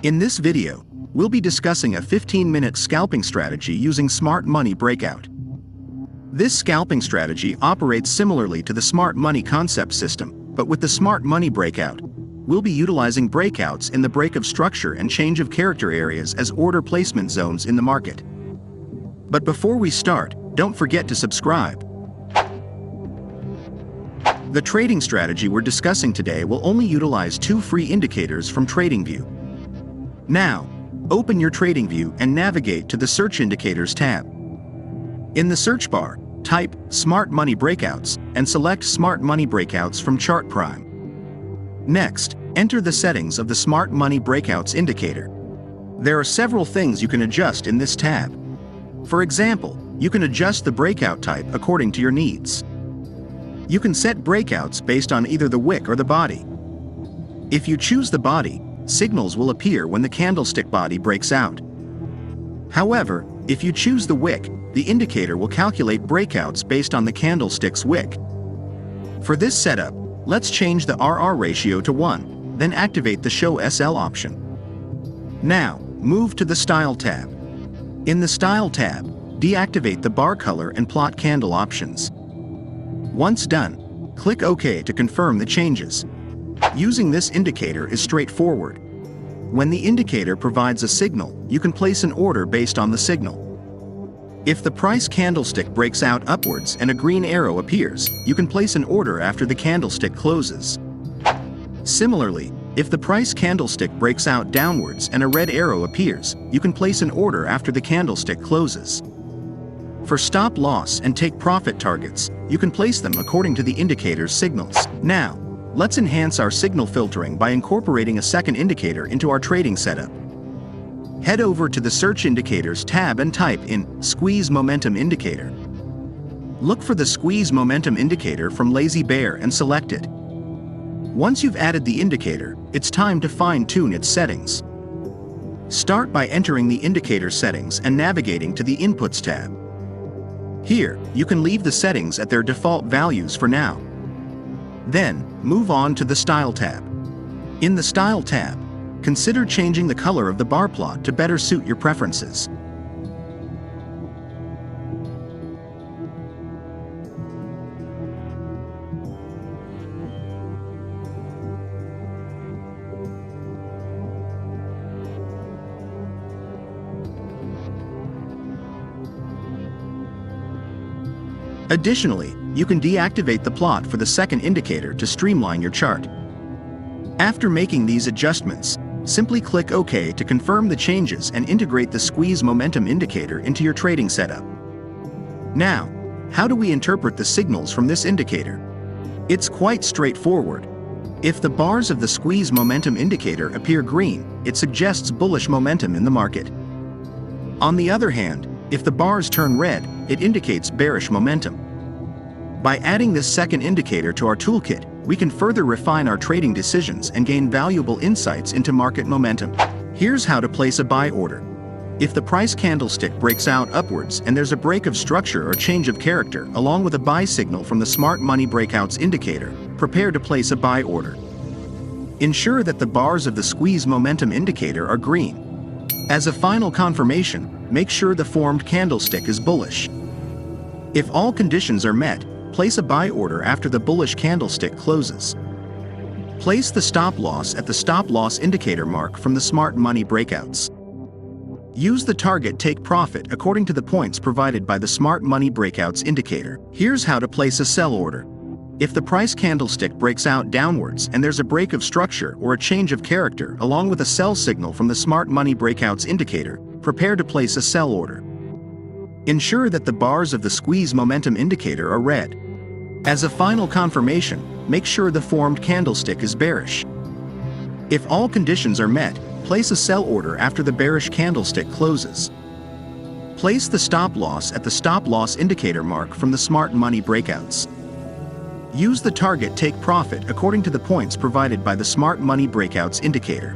In this video, we'll be discussing a 15-minute scalping strategy using Smart Money Breakout. This scalping strategy operates similarly to the Smart Money concept system, but with the Smart Money Breakout, we'll be utilizing breakouts in the break of structure and change of character areas as order placement zones in the market. But before we start, don't forget to subscribe. The trading strategy we're discussing today will only utilize 2 free indicators from TradingView. Now, open your TradingView and navigate to the Search Indicators tab. In the search bar, type Smart Money Breakouts and select Smart Money Breakouts from Chart Prime. Next, enter the settings of the Smart Money Breakouts indicator. There are several things you can adjust in this tab. For example, you can adjust the breakout type according to your needs. You can set breakouts based on either the wick or the body. If you choose the body, signals will appear when the candlestick body breaks out. However, if you choose the wick, the indicator will calculate breakouts based on the candlestick's wick. For this setup, let's change the RR ratio to 1, then activate the Show SL option. Now, move to the Style tab. In the Style tab, deactivate the bar color and plot candle options. Once done, click OK to confirm the changes. Using this indicator is straightforward. When the indicator provides a signal, you can place an order based on the signal. If the price candlestick breaks out upwards and a green arrow appears, you can place an order after the candlestick closes. Similarly, if the price candlestick breaks out downwards and a red arrow appears, you can place an order after the candlestick closes. For stop loss and take profit targets, you can place them according to the indicator's signals. Now, let's enhance our signal filtering by incorporating a second indicator into our trading setup. Head over to the Search Indicators tab and type in Squeeze Momentum Indicator. Look for the Squeeze Momentum Indicator from Lazy Bear and select it. Once you've added the indicator, it's time to fine-tune its settings. Start by entering the indicator settings and navigating to the Inputs tab. Here, you can leave the settings at their default values for now. Then, move on to the Style tab. In the Style tab, consider changing the color of the bar plot to better suit your preferences. Additionally, you can deactivate the plot for the second indicator to streamline your chart. After making these adjustments, simply click OK to confirm the changes and integrate the Squeeze Momentum Indicator into your trading setup. Now, how do we interpret the signals from this indicator? It's quite straightforward. If the bars of the Squeeze Momentum Indicator appear green, it suggests bullish momentum in the market. On the other hand, if the bars turn red, it indicates bearish momentum. By adding this second indicator to our toolkit, we can further refine our trading decisions and gain valuable insights into market momentum. Here's how to place a buy order. If the price candlestick breaks out upwards and there's a break of structure or change of character along with a buy signal from the Smart Money Breakouts indicator, prepare to place a buy order. Ensure that the bars of the Squeeze Momentum Indicator are green. As a final confirmation, make sure the formed candlestick is bullish. If all conditions are met, place a buy order after the bullish candlestick closes. Place the stop loss at the stop loss indicator mark from the Smart Money Breakouts. Use the target take profit according to the points provided by the Smart Money Breakouts indicator. Here's how to place a sell order. If the price candlestick breaks out downwards and there's a break of structure or a change of character along with a sell signal from the Smart Money Breakouts indicator, prepare to place a sell order. Ensure that the bars of the Squeeze Momentum Indicator are red. As a final confirmation, make sure the formed candlestick is bearish. If all conditions are met, place a sell order after the bearish candlestick closes. Place the stop loss at the stop loss indicator mark from the Smart Money Breakouts. Use the target take profit according to the points provided by the Smart Money Breakouts indicator.